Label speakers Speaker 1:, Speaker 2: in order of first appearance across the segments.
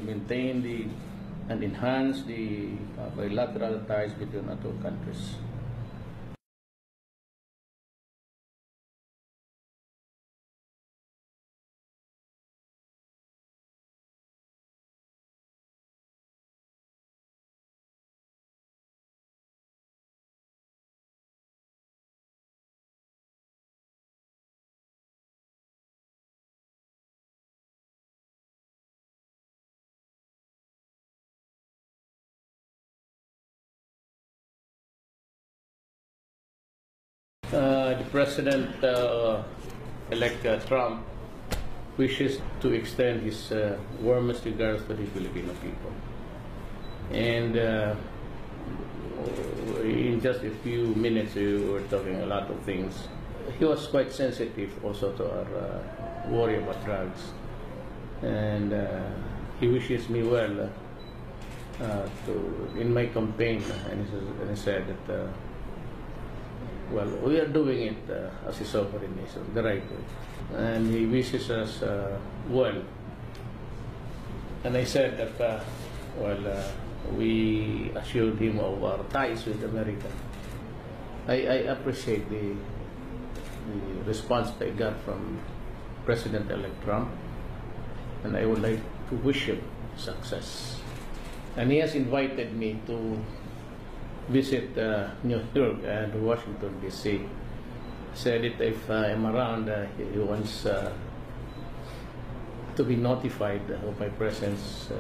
Speaker 1: will maintain and enhance the bilateral ties between our two countries. The President-elect Trump wishes to extend his warmest regards to the Filipino people. And in just a few minutes, we were talking a lot of things. He was quite sensitive also to our worry about drugs. And he wishes me well in my campaign. And he said that well, we are doing it as a sovereign nation, the right way. And he wishes us well. And I said that, we assured him of our ties with America. I appreciate the response that I got from President-elect Trump, and I would like to wish him success. And he has invited me to visit New York and Washington, D.C. Said that if I'm around, he wants to be notified of my presence,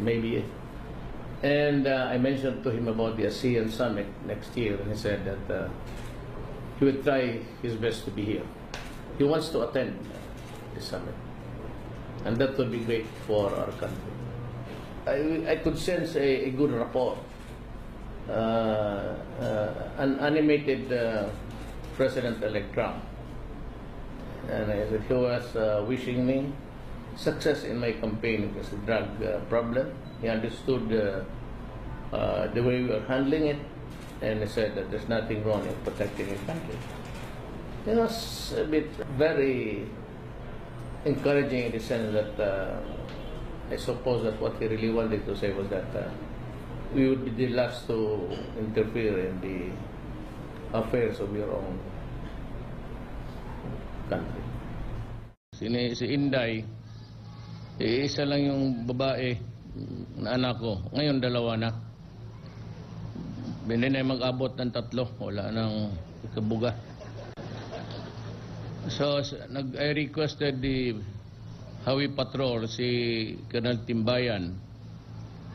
Speaker 1: maybe. And I mentioned to him about the ASEAN Summit next year, and he said that he would try his best to be here. He wants to attend the summit, and that would be great for our country. I could sense a good rapport. An animated President-elect Trump, and he was wishing me success in my campaign against the drug problem. He understood the way we are handling it, and he said that there's nothing wrong in protecting the country. It was a bit very encouraging in the sense that I suppose that what he really wanted to say was that we would be the last to interfere in the affairs of your own country. Si Inday, isa lang yung babae na anak ko. Ngayon, dalawa na. Binigay mag-abot ng 3. Wala nang ikabuga. So, I requested the Hawi Patrol, si Colonel Timbayan.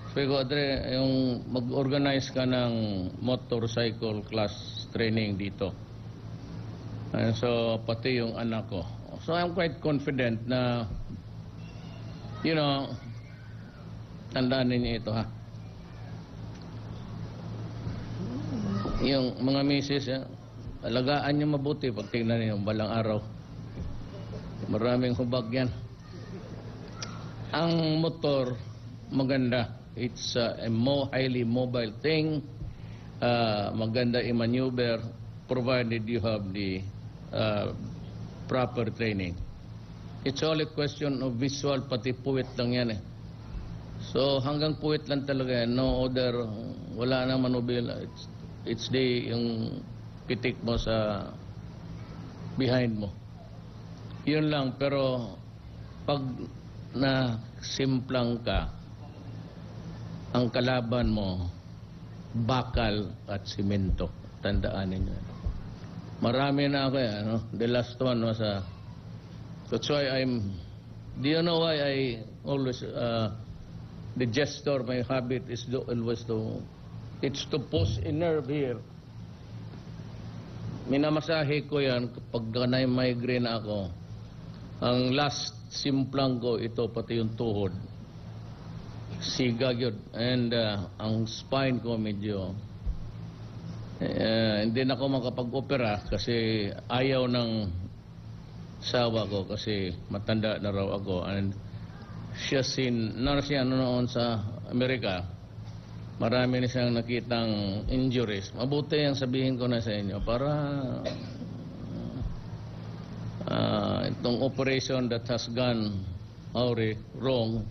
Speaker 1: Sabi ko, Adre, yung mag-organize ka ng motorcycle class training dito. And so, pati yung anak ko. So, I'm quite confident na, you know, tandaan ninyo ito, ha? Yung mga misis, alagaan nyo mabuti pag tingnan ninyo balang araw. Maraming hubag yan. Ang motor, maganda. It's a highly mobile thing. Maganda i-maneuver provided you have the proper training. It's all a question of visual, pati puwit lang yan eh. So hanggang puwit lang talaga yan. No other, wala na manubila. It's yung pitik mo sa behind mo. Yun lang, pero pag na-simplang ka, ang kalaban mo, bakal at simento. Tandaan ninyo. Marami na ako yan. No? The last one was that's why do you know why I always, the gesture, my habit is always it's to push a nerve here. Minamasahe ko yan kapag na-migraine ako. Ang last simplang ko, ito pati yung tuhod. Siga yun. And ang spine ko medyo hindi na ako makapag-opera kasi ayaw ng sawa ko kasi matanda na raw ako. And siya noon sa Amerika, marami na siyang nakitang injuries. Mabuti ang sabihin ko na sa inyo para itong operation that has gone wrong,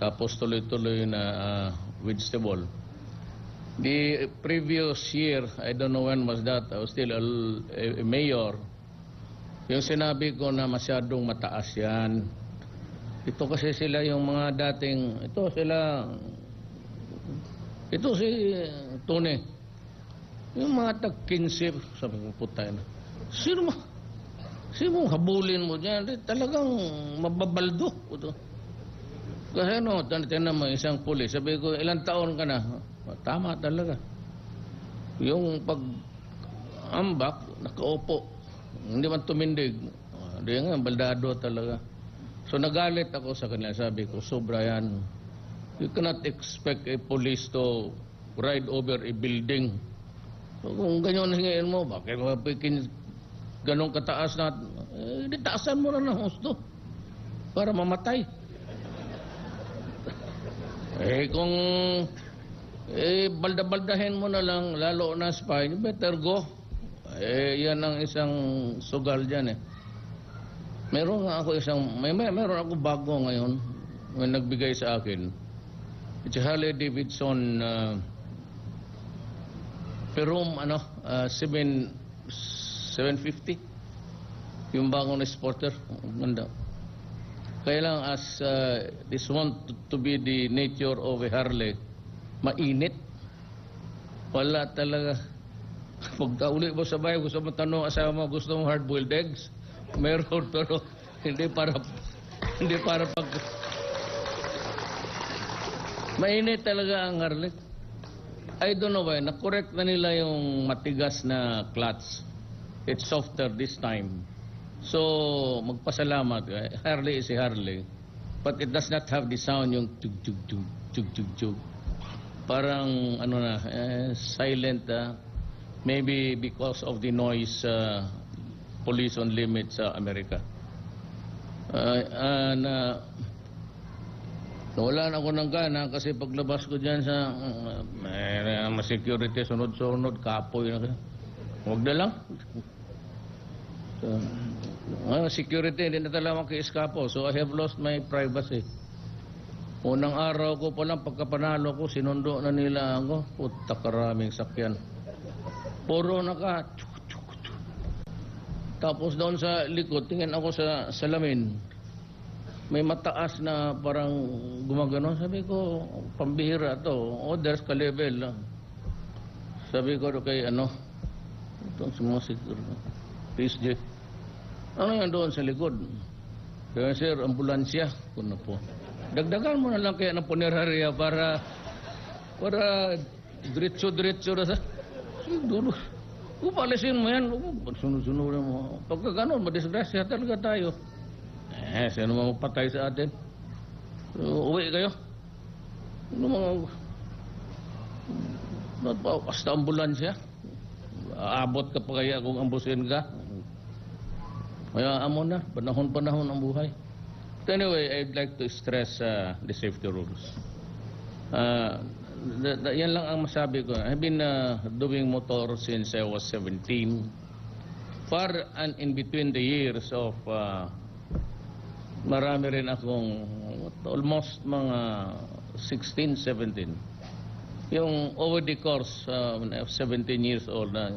Speaker 1: tapos tuloy-tuloy na vegetable. The previous year, I don't know when was that, I was still a mayor, yung sinabi ko na masyadong mataas yan. Ito kasi sila yung mga dating, ito si Tony, yung mga tag-15, sabi ko, puta na, sino mo habulin mo dyan? Talagang mababaldo. Kasi tinan mo, isang pulis, sabi ko, ilang taon ka na? Tama talaga. Yung pag-ambak, nakaupo. Hindi man tumindig. Hindi nga, baldado talaga. So nagalit ako sa kanila. Sabi ko, sobra yan. You cannot expect a police to ride over a building. So kung ganyan hingiin mo, bakit mapikin ganong kataas na, taasan mo na ng husto para mamatay. Kung balda-baldahin mo na lang, lalo na spy, you better go. Yan ang isang sugal dyan Meron ako bago ngayon, may nagbigay sa akin. It's a Harley Davidson Perum 750. Yung bagong sporter, ganda. Kaya lang this want to be the nature of a Harley, mainit. Wala talaga. Pagka-uli mo sa bahay, gusto mo tanong asawa mo, gusto mo hard-boiled eggs? Meron, pero hindi para pag... Mainit talaga ang Harley. I don't know why, na-correct na nila yung matigas na clutch. It's softer this time. So, magpasalamat. Harley is a Harley. But it does not have the sound yung tug-tug-tug, tug-tug-tug. Parang, silent. Maybe because of the noise police on limit sa Amerika. Wala na ako ng gana kasi paglabas ko dyan sa security, sunod-sunod, kapoy na. Huwag na lang. Security, hindi na talaga maki-eskapo. So I have lost my privacy. Unang araw ko pa lang, pagkapanalo ko, sinundo na nila ako. Puta, karaming sakyan. Puro naka... Tapos doon sa likod, tingin ako sa salamin. May mataas na parang gumagano. Sabi ko, pambihira to. There's ka-level lang. Sabi ko kay itong sumusik. PSG. Ano yan doon sa likod? Kaya sir, ambulansya. Kuno po. Dagdagan mo na lang kaya ng punerarya para diretso-diretso na sa... Siguro. Upalisin mo yan. Sunod-sunod mo. Pagka ganon, madisgrasya talaga tayo. Sino mo magpatay sa atin? Uwi kayo. Basta ambulansya. Aabot ka pa kaya kung ambusin ka. Kaya amo na, panahon-panahon ang buhay. But anyway, I'd like to stress the safety rules. Yan lang ang masabi ko. I've been doing motor since I was 17. Far and in between the years of marami rin akong almost mga 16, 17. Yung over the course, when I was 17 years old, na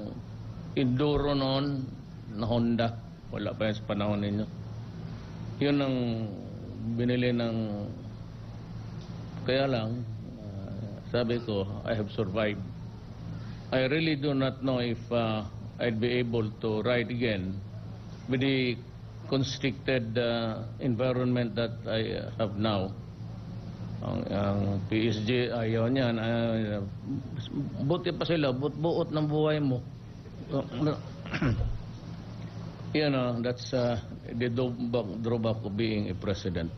Speaker 1: enduro noon na Honda. Wala pa yan sa panahon ninyo. Yun ang binili ng... Kaya lang, sabi ko, I have survived. I really do not know if I'd be able to ride again with the constricted environment that I have now. Ang PSG, ayaw niyan. Buti pa sila, buot ng buhay mo. That's the drawback of being a president.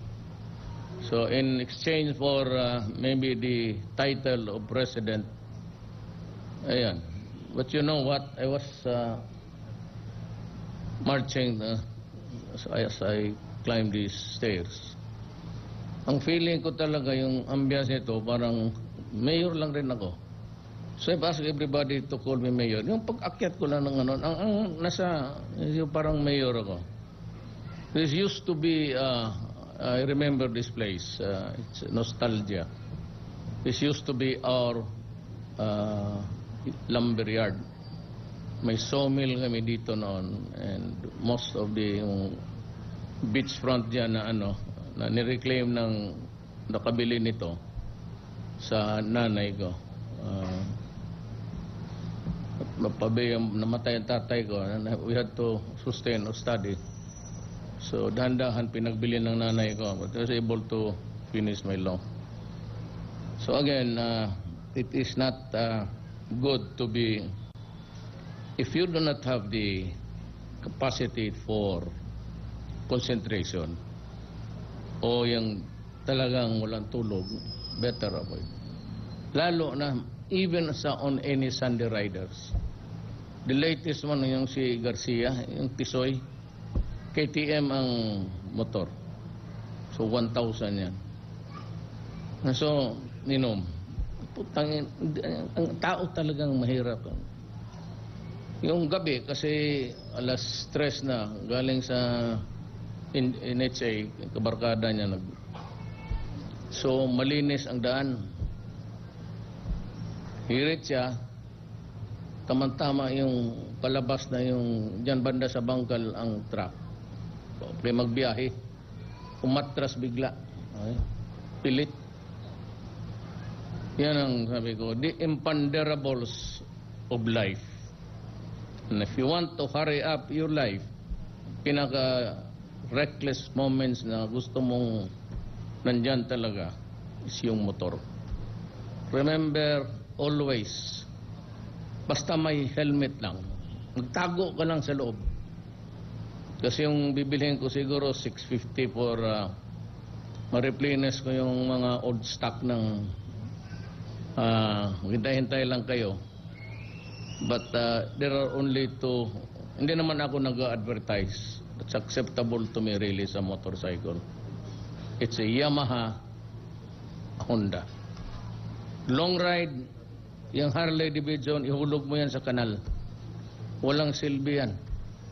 Speaker 1: So in exchange for maybe the title of president, ayan. But you know what? I was marching as I climbed these stairs. Ang feeling ko talaga yung ambiance nito, parang mayor lang rin ako. So I've asked everybody to call me mayor. Yung pag-akyat ko lang ng ang nasa, yung parang mayor ako. This used to be I remember this place. It's nostalgia. This used to be our lumber yard. May sawmill kami dito noon, and most of the beachfront dyan na na nireclaim ng nakabili nito sa nanay ko. Namatay ang tatay ko. We had to sustain or study. So dahan-dahan pinagbili ng nanay ko, but I was able to finish my law. So again, it is not good to be, if you do not have the capacity for concentration o yung talagang walang tulog, better avoid. Lalo na even on any Sunday riders. The latest one yung si Garcia, yung Tisoy, KTM ang motor. So 1,000 yan. So, putang, ang tao talagang mahirap. Yung gabi, kasi alas 3 na, galing sa NHA, kabarkada niya. So, malinis ang daan. Hirit siya, tamang-tama yung palabas na yung dyan banda sa bangkal ang truck. Kaya magbiyahe, umatras bigla. Ay, pilit. Yan ang sabi ko, the imponderables of life. And if you want to hurry up your life, pinaka-reckless moments na gusto mong nandyan talaga is yung motor. Remember, always, basta may helmet lang, magtago ka lang sa loob. Kasi yung bibilhin ko siguro 650 for ma-replenish ko yung mga old stock ng hintay-hintay lang kayo. But there are only two, hindi naman ako nag-advertise. It's acceptable to me really sa motorcycle. It's a Yamaha, Honda. Long ride, yung Harley Davidson, ihulog mo yan sa kanal. Walang silbi yan.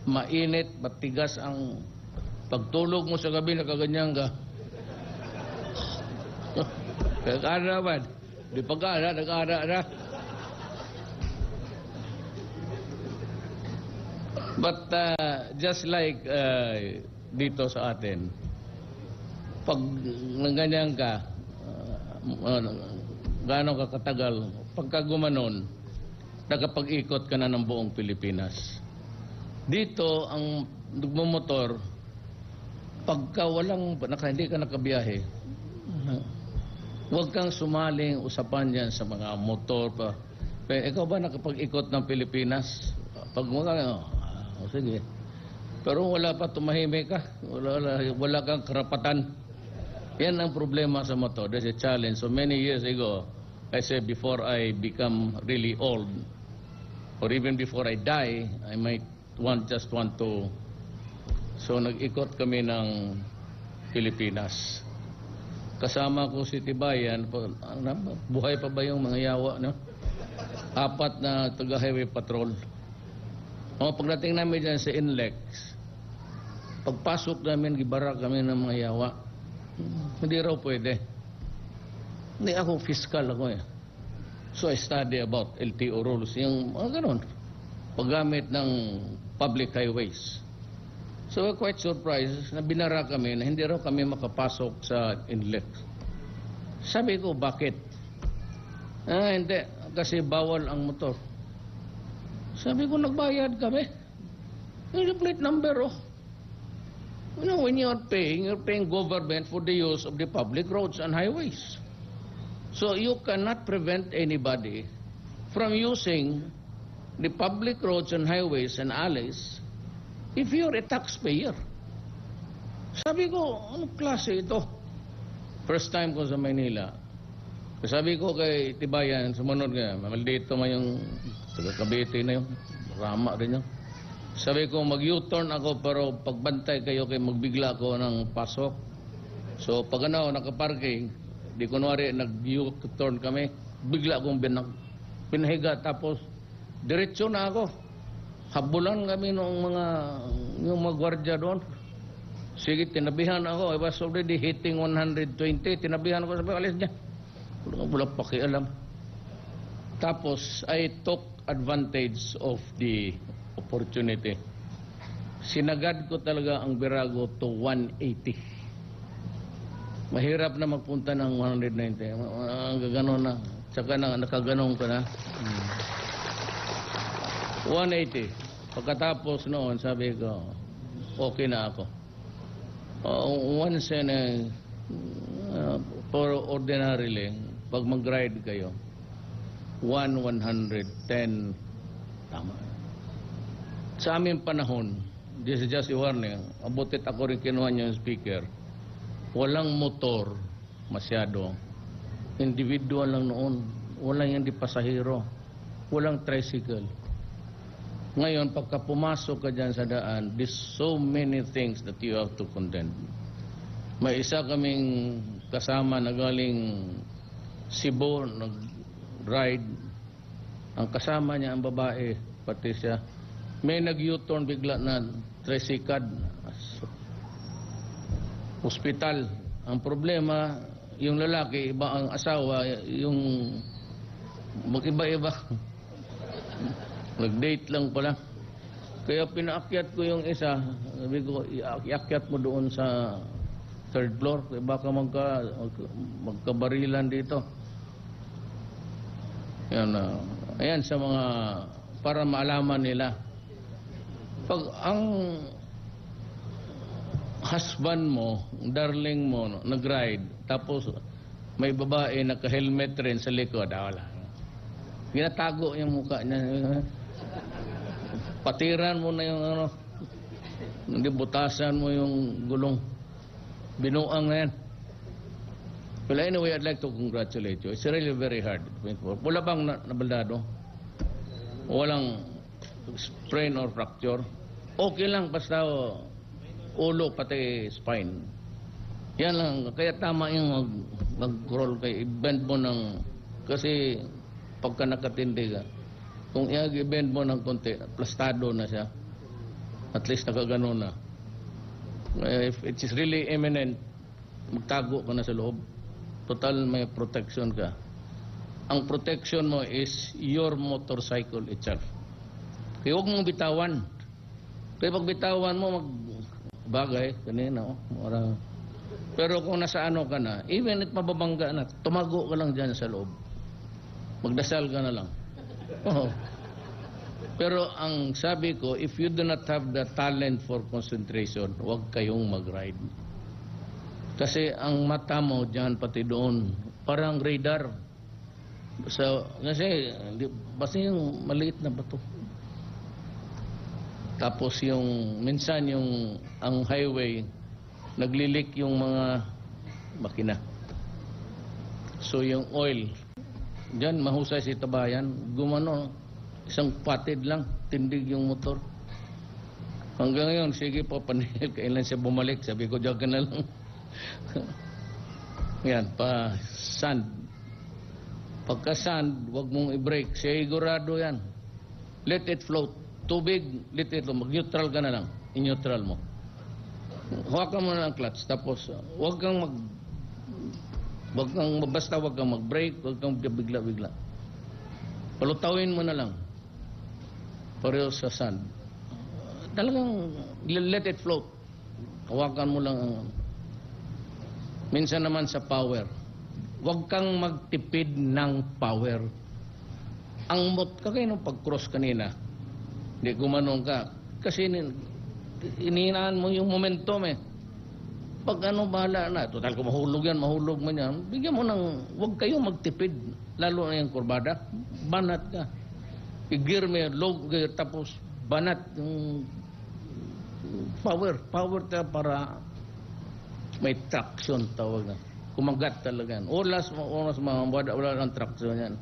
Speaker 1: Mainit, matigas ang pagtulog mo sa gabi, nakaganyan ka. Kagara ba? Di pagkara, nagkara na. But just like dito sa atin, pag nangganyan ka, gaano ka katagal, pagka gumanon, nakapag-ikot ka na ng buong Pilipinas. Dito, ang nagmumotor, pagka hindi ka nakabiyahe, huwag kang sumaling usapan yan sa mga motor pa. Pero ikaw ba nakapag-ikot ng Pilipinas? Pag sige. Pero wala pa, tumahimik ka. Wala kang karapatan. Yan ang problema sa motor. There's a challenge. So many years ago, I said before I become really old, or even before I die, I might just want to. So nag-ikot kami ng Pilipinas. Kasama ko si Tibayan. Buhay pa ba yung mga yawa, no? 4 na taga-highway patrol. Pagdating namin dyan sa Inlex, pagpasok namin, gibara kami ng mga yawa. Hindi raw pwede. Hindi ako fiscal ako eh. So I study about LTO rules, yung mga ganun. Paggamit ng public highways. So we're quite surprised na binara kami na hindi raw kami makapasok sa Inlex. Sabi ko, bakit? Hindi. Kasi bawal ang motor. Sabi ko, nagbayad kami. Yung plate number, oh. You know, when you're paying government for the use of the public roads and highways. So you cannot prevent anybody from using the public roads and highways and alleys if you're a taxpayer. Sabi ko, anong klase ito? First time ko sa Maynila. Sabi ko kay Tibayan, sumunod nga, maldito man yung taga-Cavite na yun. Rama rin yun. Sabi ko, mag-U-turn ako pero pagbantay kayo kay magbigla ko ng pasok. So pag nakaparking, di kunwari nag-U-turn kami, bigla akong pinahiga tapos diretso na ako. Habulan kami ng mga gwardiya doon. Sige, tinabihan ako. I was already hitting 120. Tinabihan ako, sabi, alis niya. Wala pakialam. Tapos, I took advantage of the opportunity. Sinagad ko talaga ang Birago to 180. Mahirap na magpunta ng 190. Gano'n na. Tsaka na, nakaganong ka na. 180. Pagkatapos noon, sabi ko, okay na ako. Once in a, for ordinarily, pag mag-ride kayo, 110, tama. Sa aming panahon, this is just a warning, abutit ako rin kinuha niyo yung speaker, walang motor masyado. Individual lang noon. Walang hindi pasahero. Walang tricycle. Ngayon, pagka pumasok ka dyan sa daan, there's so many things that you have to contend. May isa kaming kasama na galing Cebu, nag-ride. Ang kasama niya, ang babae, pati siya. May nag-U-turn bigla na tricycad. Hospital. Ang problema, yung lalaki, iba ang asawa, yung mag-iba-iba. Nag-date lang pala. Kaya pinaakyat ko yung isa. Sabi ko, iakyat mo doon sa third floor. Kaya baka magkabarilan dito. Yan, ayan sa mga, para maalaman nila. Pag ang husband mo, darling mo, nag-ride, tapos may babae naka-helmet rin sa likod, wala. Ginatago yung mukha niya. Patiran mo na yung ano, hindi butasan mo yung gulong. Binuang na yan. Well, anyway, I'd like to congratulate you. It's really very hard. Wala bang nabaldado? Walang sprain or fracture? Okay lang, basta ulo pati spine. Yan lang. Kaya tama yung mag-roll kayo. I-bend mo ng... Kasi pagka nakatindi ka, kung i-bend mo ng konti, plastado na siya. At least nakagano na. If it is really imminent, magtago ka na sa loob. Total may protection ka. Ang protection mo is your motorcycle itself. Kaya huwag mong bitawan. Kaya pag bitawan mo, magbagay. Kanina, marang. Pero kung nasa ano ka na, even if mababangga na, tumago ka lang dyan sa loob. Magdasal ka na lang. Oh. Pero ang sabi ko, if you do not have the talent for concentration, huwag kayong mag-ride. Kasi ang mata mo dyan pati doon, parang radar. So, kasi, basta yung maliit na bato. Tapos yung, minsan yung, ang highway, naglilik yung mga makina. So yung oil, dyan mahusay si Tabayan, gumano, isang patid lang, tindig yung motor. Hanggang ngayon, sige po, panihil, kailan siya bumalik, sabi ko, diyan ka na lang. Yan, pa sand. Pagka sand, wag mong i-brake, sigurado yan. Let it float. Tubig, let it float. Mag-neutral ka na lang, in-neutral mo. Hawakan mo na ang clutch, tapos basta wag kang mag-brake, wag kang bigla-bigla. Palutawin mo na lang. Pareho sa sand. Talagang let it float. Hawakan mo lang ang... Minsan naman sa power. Wag kang magtipid ng power. Ang kagaya nung pag-cross kanina, hindi gumanong ka. Kasi inihinaan mo yung momentum eh. Pag ano, bahala na. Total, kung mahulog yan, mahulog man yan. Bigyan mo ng, huwag kayong magtipid. Lalo na yung kurbada. Banat ka. I-gear mo yung low gear, tapos banat yung power. Power ta para may traction, tawag na. Kumagat talaga yan. Oras wala ng traction yan.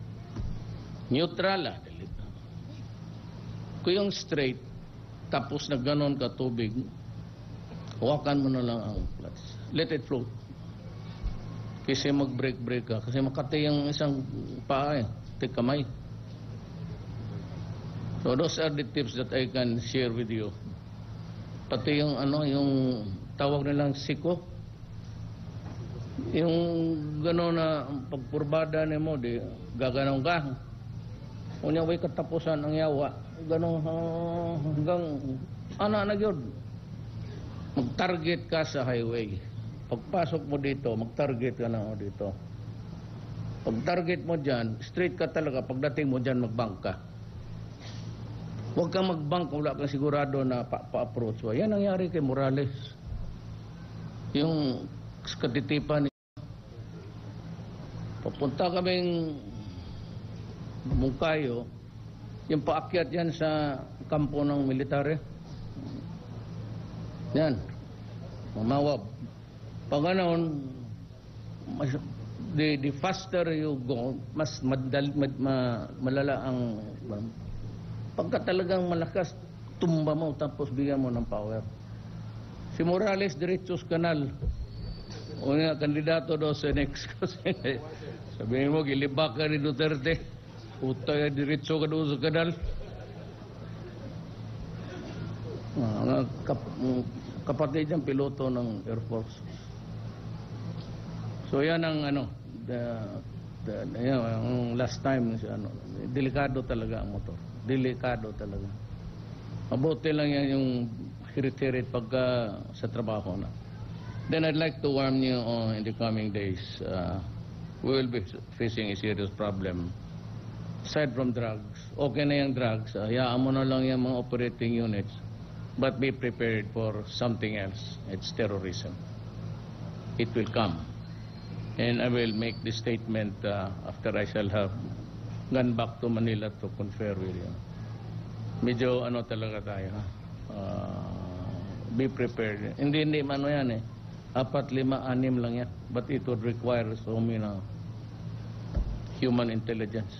Speaker 1: Neutral ah. Kung yung straight, tapos na ganon ka tubig, hawakan mo na lang ang clutch. Let it float. Kasi mag-brake ka. Kasi makati yung isang paa eh. Kamay. So those are the tips that I can share with you. Pati yung ano, yung
Speaker 2: tawag nilang siko. Yung gano'n na pagpurbada ni mo, di gaganong ka. Unya way katapusan ang yawa. Gano'n hanggang na yun. Mag-target ka sa highway. Pagpasok mo dito, mag-target ka na dito. Pag-target mo dyan, straight ka talaga. Pagdating mo dyan, mag-bank ka. Huwag kang mag-bank kung wala kang sigurado na pa-approach. Yan nangyari kay Morales. Yung katitipan niya. Papunta kaming Mungkayo, yung paakyat yan sa kampo ng military. Yan. Mamawab. Pag ganoon, the faster you go, mas malala ang... Pagka talagang malakas, tumba mo tapos bigyan mo ng power. Si Morales, Diretsos Kanal. O nga, kandidato daw sa next kasi. Sabihin mo, gilibak ka ni Duterte. Puta ya, diretso ka doon sa kanal. Kapatid niyang piloto ng Air Force. So yan ang yung last time delikado talaga ang motor. Delikado talaga. Mabuti lang yan yung hirit-hirit pagka sa trabaho na. Then I'd like to warn you in the coming days, we will be facing a serious problem. Aside from drugs, okay na yung drugs, hayaan mo na lang yung mga operating units, but be prepared for something else. It's terrorism. It will come. And I will make this statement after I shall have gone back to Manila to confer with you. Medyo talaga tayo, ha? Be prepared. Hindi yan eh. 4, 5, 6 lang yan. But it would require so many human intelligence.